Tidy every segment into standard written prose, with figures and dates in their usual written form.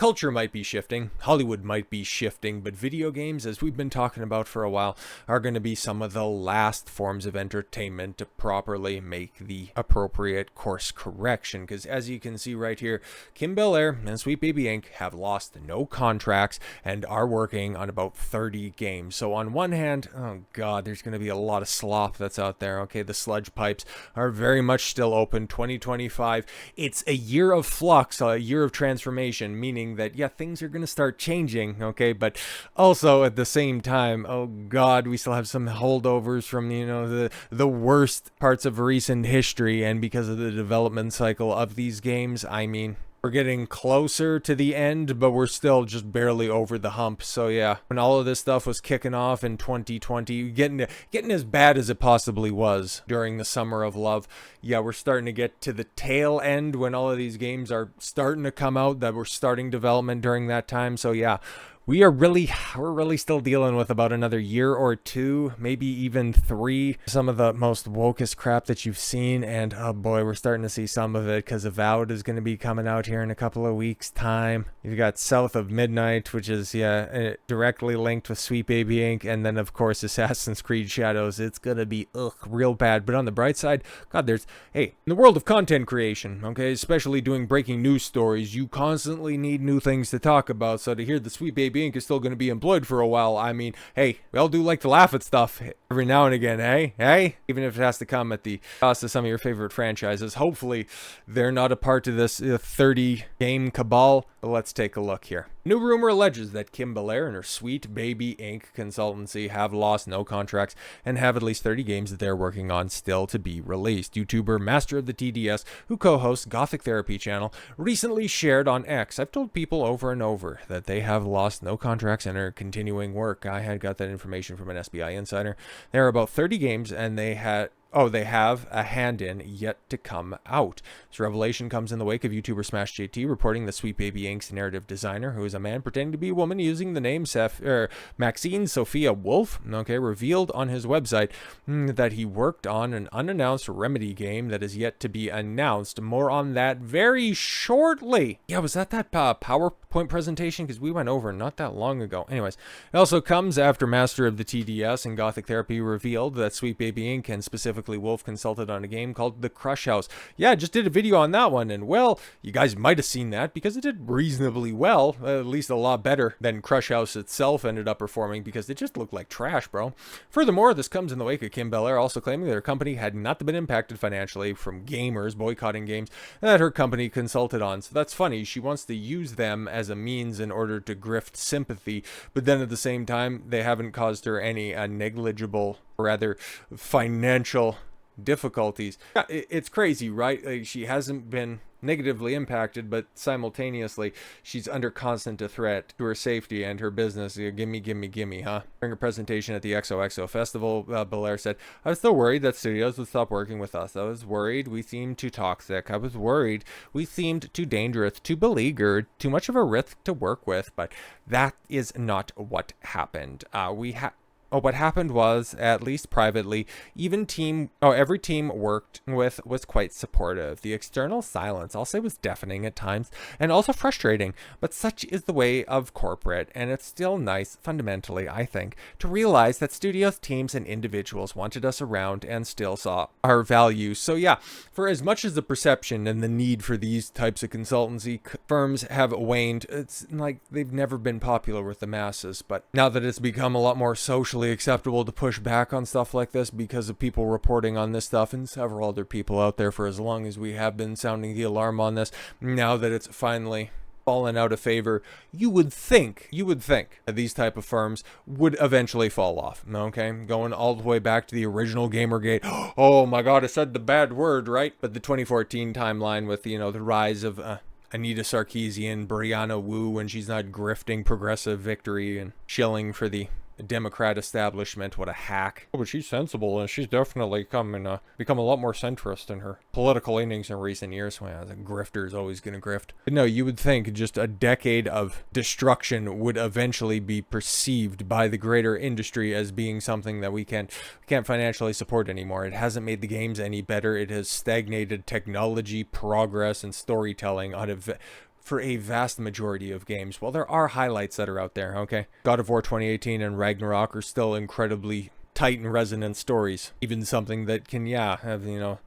Culture might be shifting, Hollywood might be shifting, but video games, as we've been talking about for a while, are going to be some of the last forms of entertainment to properly make the appropriate course correction. Because as you can see right here, Kim Belair and Sweet Baby Inc. have lost no contracts and are working on about 30 games. So on one hand, oh god, there's going to be a lot of slop that's out there. Okay, the sludge pipes are very much still open. 2025, it's a year of flux, a year of transformation, meaning that, yeah, things are going to start changing, okay? But also at the same time, oh god, we still have some holdovers from, you know, the worst parts of recent history, and because of the development cycle of these games, I mean, we're getting closer to the end, but we're still just barely over the hump. So yeah, when all of this stuff was kicking off in 2020, getting as bad as it possibly was during the summer of love, yeah, we're starting to get to the tail end when all of these games are starting to come out, that we're starting development during that time. So yeah, we're really still dealing with about another year or two, maybe even 3. Some of the most wokest crap that you've seen, and oh boy, we're starting to see some of it because Avowed is going to be coming out here in a couple of weeks' time. You've got South of Midnight, which is, yeah, directly linked with Sweet Baby Inc., and then of course Assassin's Creed Shadows. It's going to be, real bad. But on the bright side, god, there's, hey, in the world of content creation, okay, especially doing breaking news stories, you constantly need new things to talk about. So to hear the Sweet Baby Inc. is still going to be employed for a while, I mean, hey, we all do like to laugh at stuff every now and again, hey? Even if it has to come at the cost of some of your favorite franchises. Hopefully, they're not a part of this 30-game cabal. Let's take a look here. New rumor alleges that Kim Belair and her Sweet Baby Inc. consultancy have lost no contracts and have at least 30 games that they're working on still to be released. YouTuber MasteroftheTDS, who co-hosts Gothic Therapy channel, recently shared on X, "I've told people over and over that they have lost no contracts and are continuing work. I had got that information from an SBI insider. There are about 30 games and they have a hand in yet to come out." This revelation comes in the wake of YouTuber Smash JT reporting that Sweet Baby Inc.'s narrative designer, who is a man pretending to be a woman using the name Maxine Sophia Wolf, revealed on his website that he worked on an unannounced Remedy game that is yet to be announced. More on that very shortly. Yeah, was that PowerPoint presentation? Because we went over not that long ago. Anyways, it also comes after Master of the TDS and Gothic Therapy revealed that Sweet Baby Inc. and specifically Wolf consulted on a game called The Crush House. Yeah, I just did a video on that one, and well, you guys might have seen that because it did reasonably well, at least a lot better than Crush House itself ended up performing, because it just looked like trash, bro. Furthermore, this comes in the wake of Kim Belair also claiming that her company had not been impacted financially from gamers boycotting games that her company consulted on. So that's funny. She wants to use them as a means in order to grift sympathy, but then at the same time, they haven't caused her any negligible, rather financial difficulties. Yeah, it's crazy, right? Like, she hasn't been negatively impacted, but simultaneously she's under constant threat to her safety and her business. Gimme, huh? During her presentation at the XOXO festival, Belair said, "I was still worried that studios would stop working with us. I was worried we seemed too toxic. I was worried we seemed too dangerous, too beleaguered, too much of a risk to work with, but that is not what happened. What happened was, at least privately, every team worked with was quite supportive. The external silence, I'll say, was deafening at times and also frustrating, but such is the way of corporate, and it's still nice, fundamentally, I think, to realize that studios, teams, and individuals wanted us around and still saw our value." So yeah, for as much as the perception and the need for these types of consultancy firms have waned, it's like they've never been popular with the masses, but now that it's become a lot more socially acceptable to push back on stuff like this because of people reporting on this stuff and several other people out there for as long as we have been sounding the alarm on this, now that it's finally fallen out of favor, you would think that these type of firms would eventually fall off, okay? Going all the way back to the original Gamergate. Oh my god, I said the bad word, right? But the 2014 timeline with, the rise of Anita Sarkeesian, Brianna Wu, when she's not grifting progressive victory and shilling for the Democrat establishment. What a hack. Oh, but she's sensible, and she's definitely become a lot more centrist in her political leanings in recent years. Well, the grifter is always going to grift. But no, you would think just a decade of destruction would eventually be perceived by the greater industry as being something that we can't financially support anymore. It hasn't made the games any better. It has stagnated technology, progress, and storytelling on a for a vast majority of games. Well, there are highlights that are out there, okay? God of War 2018 and Ragnarok are still incredibly tight and resonant stories. Even something that can, have,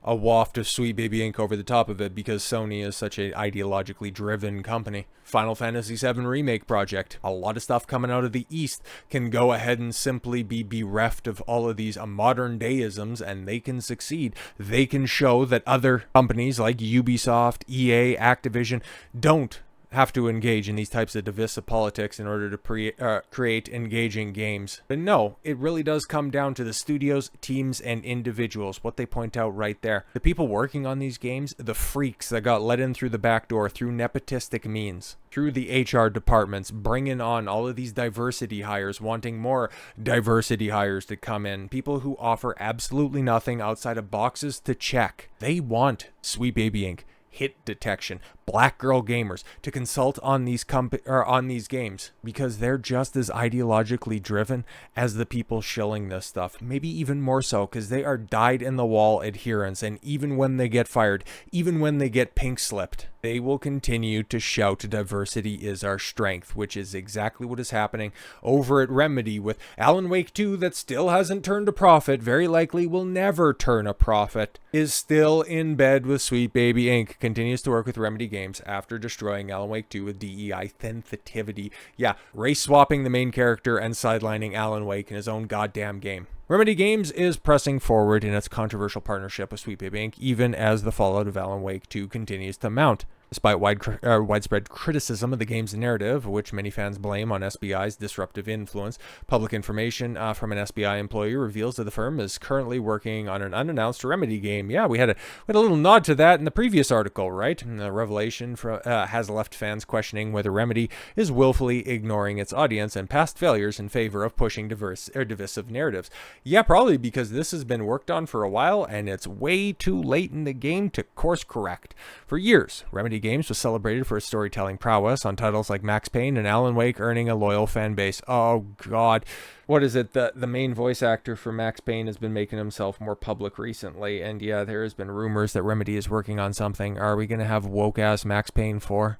a waft of Sweet Baby Ink over the top of it because Sony is such a ideologically driven company. Final Fantasy VII Remake project. A lot of stuff coming out of the East can go ahead and simply be bereft of all of these modern dayisms, and they can succeed. They can show that other companies like Ubisoft, EA, Activision don't have to engage in these types of divisive politics in order to create engaging games. But no, it really does come down to the studios, teams, and individuals, what they point out right there. The people working on these games, the freaks that got let in through the back door through nepotistic means, through the HR departments, bringing on all of these diversity hires, wanting more diversity hires to come in, people who offer absolutely nothing outside of boxes to check. They want Sweet Baby Ink, Hit Detection, Black Girl Gamers to consult on these games because they're just as ideologically driven as the people shilling this stuff. Maybe even more so because they are dyed-in-the-wall adherents, and even when they get fired, even when they get pink-slipped, they will continue to shout diversity is our strength, which is exactly what is happening over at Remedy with Alan Wake 2 that still hasn't turned a profit, very likely will never turn a profit, is still in bed with Sweet Baby Ink, continues to work with Remedy Games after destroying Alan Wake 2 with DEI sensitivity. Yeah, race swapping the main character and sidelining Alan Wake in his own goddamn game. Remedy Games is pressing forward in its controversial partnership with Sweet Baby Inc., even as the fallout of Alan Wake 2 continues to mount. Despite widespread criticism of the game's narrative, which many fans blame on SBI's disruptive influence, public information from an SBI employee reveals that the firm is currently working on an unannounced Remedy game. Yeah, we had a little nod to that in the previous article, right? And the revelation has left fans questioning whether Remedy is willfully ignoring its audience and past failures in favor of pushing divisive narratives. Yeah, probably because this has been worked on for a while and it's way too late in the game to course correct. For years, Remedy Games was celebrated for its storytelling prowess on titles like Max Payne and Alan Wake, earning a loyal fan base. Oh god, what is it? The main voice actor for Max Payne has been making himself more public recently, and yeah, there has been rumors that Remedy is working on something. Are we gonna have woke ass Max Payne 4?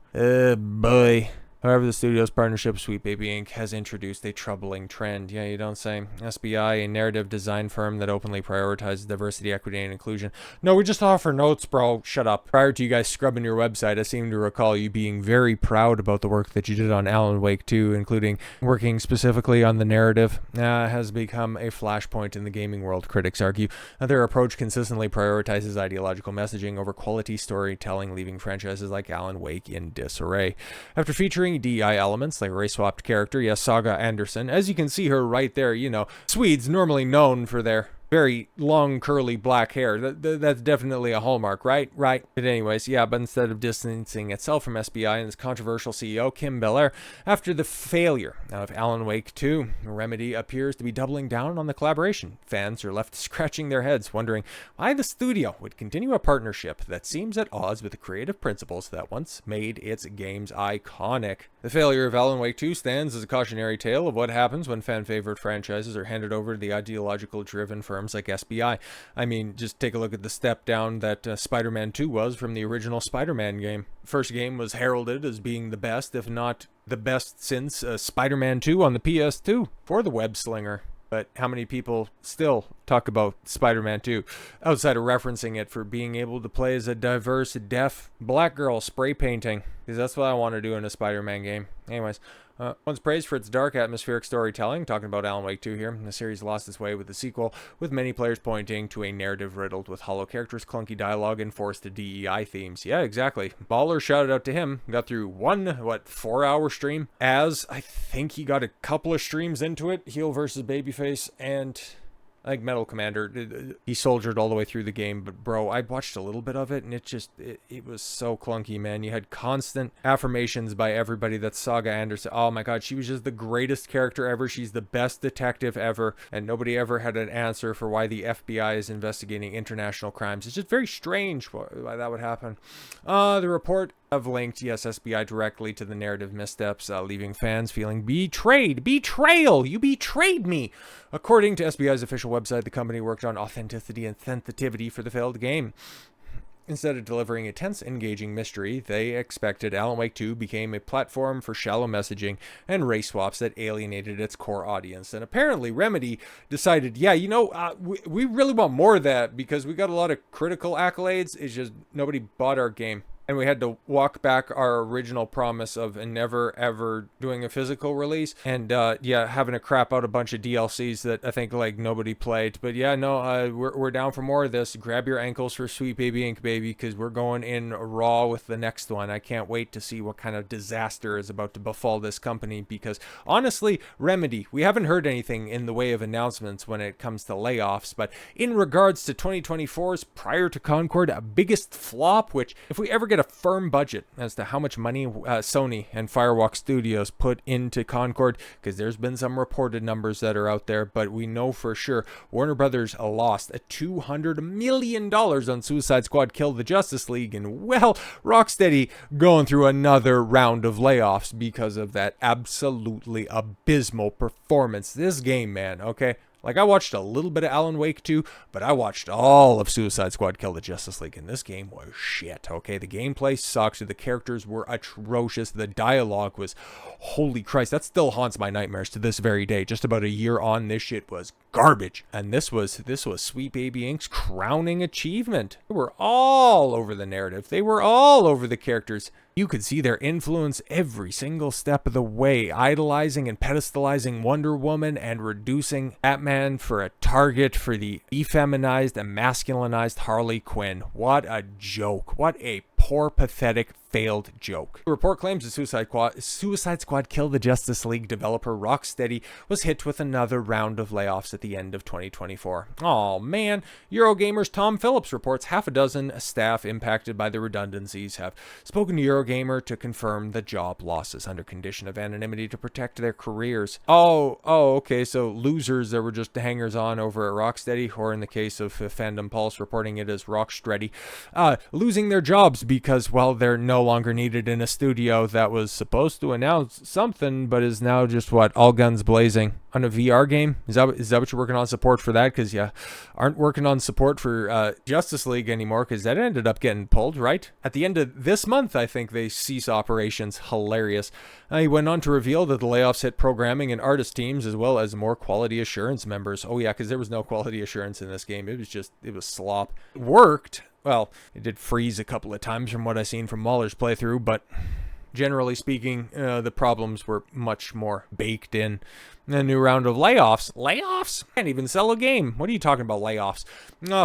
Boy. However, the studio's partnership with Sweet Baby Inc. has introduced a troubling trend. Yeah, you don't say. SBI, a narrative design firm that openly prioritizes diversity, equity, and inclusion. No, we just offer notes, bro. Shut up. Prior to you guys scrubbing your website, I seem to recall you being very proud about the work that you did on Alan Wake 2, including working specifically on the narrative. Has become a flashpoint in the gaming world, critics argue. Their approach consistently prioritizes ideological messaging over quality storytelling, leaving franchises like Alan Wake in disarray. After featuring DEI elements like race-swapped character, yes, Saga Anderson, as you can see her right there, Swedes normally known for their very long, curly black hair. That's definitely a hallmark, right? Right. But anyways, yeah, but instead of distancing itself from SBI and its controversial CEO, Kim Belair, after the failure of Alan Wake 2, Remedy appears to be doubling down on the collaboration. Fans are left scratching their heads, wondering why the studio would continue a partnership that seems at odds with the creative principles that once made its games iconic. The failure of Alan Wake 2 stands as a cautionary tale of what happens when fan-favorite franchises are handed over to the ideological-driven firms like SBI. I mean, just take a look at the step down that Spider-Man 2 was from the original Spider-Man game. First game was heralded as being the best, if not the best since Spider-Man 2 on the PS2 for the web slinger. But how many people still talk about Spider-Man 2 outside of referencing it for being able to play as a diverse, deaf black girl spray painting? Because that's what I want to do in a Spider-Man game. Anyways, once praised for its dark atmospheric storytelling, talking about Alan Wake 2 here, the series lost its way with the sequel, with many players pointing to a narrative riddled with hollow characters, clunky dialogue, and forced DEI themes. Yeah, exactly. Baller shouted out to him, got through 4-hour stream, as I think he got a couple of streams into it, heel versus babyface, and I think Metal Commander, he soldiered all the way through the game, but bro, I watched a little bit of it, and it was so clunky, man. You had constant affirmations by everybody that Saga Anderson, oh my god, she was just the greatest character ever, she's the best detective ever, and nobody ever had an answer for why the FBI is investigating international crimes. It's just very strange why that would happen. The report have linked, yes, SBI directly to the narrative missteps, leaving fans feeling betrayed. Betrayal! You betrayed me! According to SBI's official website, the company worked on authenticity and sensitivity for the failed game. Instead of delivering a tense, engaging mystery, they expected Alan Wake 2 became a platform for shallow messaging and race swaps that alienated its core audience. And apparently Remedy decided, yeah, we really want more of that because we got a lot of critical accolades. It's just nobody bought our game. And we had to walk back our original promise of never, ever doing a physical release. And, having to crap out a bunch of DLCs that I think, nobody played. But, we're down for more of this. Grab your ankles for Sweet Baby Ink, baby, because we're going in raw with the next one. I can't wait to see what kind of disaster is about to befall this company. Because, honestly, Remedy, we haven't heard anything in the way of announcements when it comes to layoffs. But in regards to 2024's prior to Concord, biggest flop, which if we ever get a firm budget as to how much money Sony and Rocksteady Studios put into Concord, because there's been some reported numbers that are out there, but we know for sure Warner Brothers lost $200 million on Suicide Squad Kill the Justice League, and Rocksteady going through another round of layoffs because of that absolutely abysmal performance. This game, man, okay? I watched a little bit of Alan Wake 2, but I watched all of Suicide Squad Kill the Justice League, and this game was shit, okay? The gameplay sucks, the characters were atrocious, the dialogue was, holy Christ, that still haunts my nightmares to this very day. Just about a year on, this shit was garbage. And this was Sweet Baby Ink's crowning achievement. They were all over the narrative. They were all over the characters. You could see their influence every single step of the way, idolizing and pedestalizing Wonder Woman and reducing Batman for a target for the effeminized and masculinized Harley Quinn. What a joke. What a poor, pathetic, failed joke. The report claims the Suicide Squad Kill the Justice League developer Rocksteady was hit with another round of layoffs at the end of 2024. Oh man, Eurogamer's Tom Phillips reports half a dozen staff impacted by the redundancies have spoken to Eurogamer to confirm the job losses under condition of anonymity to protect their careers. Okay, so losers that were just hangers-on over at Rocksteady, or in the case of Fandom Pulse reporting it as Rocksteady, losing their jobs because, they're no longer needed in a studio that was supposed to announce something, but is now just all guns blazing on a VR game. Is that what you're working on support for that? Because you aren't working on support for Justice League anymore, because that ended up getting pulled, right? At the end of this month, I think they cease operations. Hilarious. He went on to reveal that the layoffs hit programming and artist teams as well as more quality assurance members. Oh yeah, because there was no quality assurance in this game. It was slop. It worked. Well, it did freeze a couple of times from what I've seen from Mahler's playthrough, but generally speaking, the problems were much more baked in. A new round of layoffs. Layoffs? Can't even sell a game. What are you talking about, layoffs?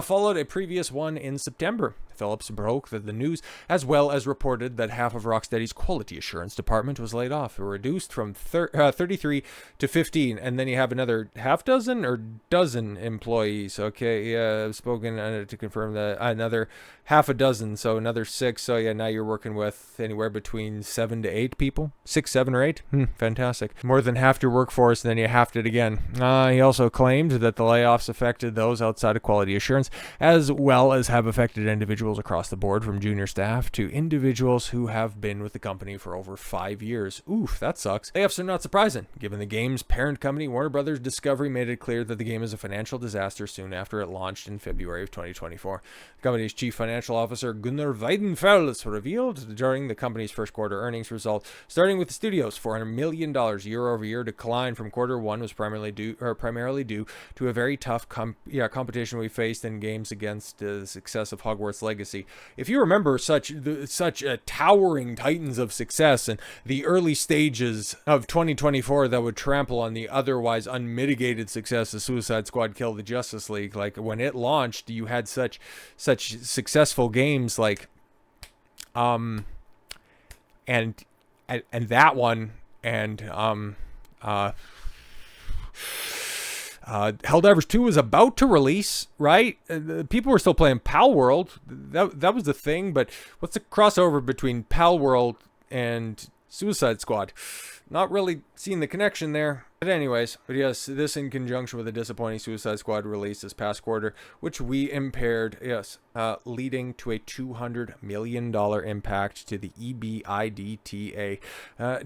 Followed a previous one in September. Phillips broke the news, as well as reported that half of Rocksteady's quality assurance department was laid off, or reduced from 33 to 15, and then you have another half dozen or dozen employees. Okay, yeah, I've spoken to confirm that another half a dozen, so another 6. So yeah, now you're working with anywhere between 7 to 8 people, 6, 7, or 8. Fantastic. More than half your workforce, and then you halved it again. He also claimed that the layoffs affected those outside of quality assurance, as well as have affected individuals across the board, from junior staff to individuals who have been with the company for over 5 years. Oof, that sucks. Layoffs are not surprising, given the game's parent company, Warner Brothers Discovery, made it clear that the game is a financial disaster soon after it launched in February of 2024. The company's chief financial officer, Gunnar Weidenfels, revealed during the company's first quarter earnings result, starting with the studio's $400 million year-over-year decline from quarter one was primarily due to a very tough competition we faced in games against the success of Hogwarts Legacy. If you remember such towering titans of success in the early stages of 2024 that would trample on the otherwise unmitigated success of Suicide Squad Kill the Justice League, when it launched, you had such successful games and that one, and Helldivers 2 was about to release, right? People were still playing Pal World. That was the thing, but what's the crossover between Pal World and Suicide Squad? Not really seeing the connection there. But anyways, but yes, this in conjunction with a disappointing Suicide Squad release this past quarter, which we impaired, yes, leading to a $200 million impact to the EBITDA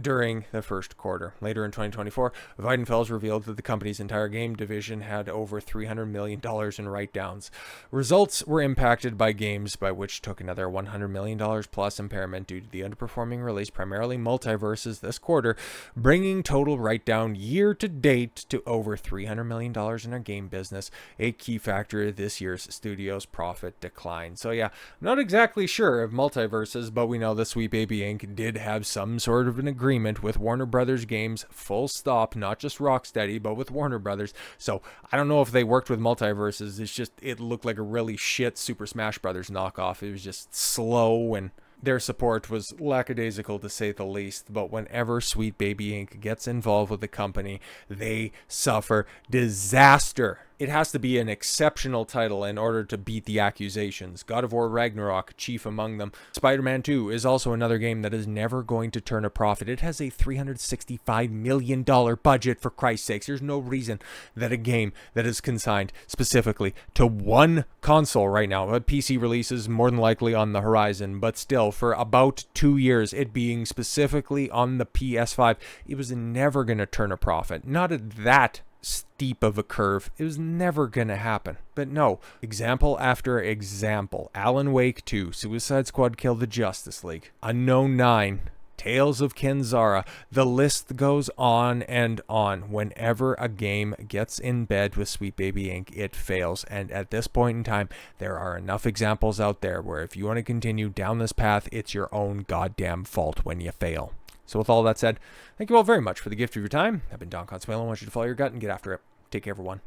during the first quarter. Later in 2024, Weidenfels revealed that the company's entire game division had over $300 million in write-downs. Results were impacted by games by which took another $100 million plus impairment due to the underperforming release, primarily Multiverses this quarter, bringing total write-down year to date to over $300 million in our game business, a key factor of this year's studio's profit decline. So yeah, I'm not exactly sure of Multiverses, but we know that Sweet Baby Inc. did have some sort of an agreement with Warner Brothers Games, full stop, not just Rocksteady, but with Warner Brothers. So I don't know if they worked with Multiverses. It's just, it looked like a really shit Super Smash Brothers knockoff. It was just slow, and their support was lackadaisical to say the least. But whenever Sweet Baby Inc. gets involved with the company, they suffer disaster. It has to be an exceptional title in order to beat the accusations. God of War Ragnarok, chief among them. Spider-Man 2 is also another game that is never going to turn a profit. It has a $365 million budget, for Christ's sakes. There's no reason that a game that is consigned specifically to one console right now, a PC release is more than likely on the horizon, but still, for about 2 years, it being specifically on the PS5, it was never going to turn a profit. Not at that steep of a curve. It was never gonna happen. But no, example after example. Alan Wake 2, Suicide Squad Kill the Justice League, Unknown 9, Tales of Kenzara. The list goes on and on. Whenever a game gets in bed with Sweet Baby Inc., it fails. And at this point in time, there are enough examples out there where if you want to continue down this path, it's your own goddamn fault when you fail. So with all that said, thank you all very much for the gift of your time. I've been Don Consuelo. I want you to follow your gut and get after it. Take care, everyone.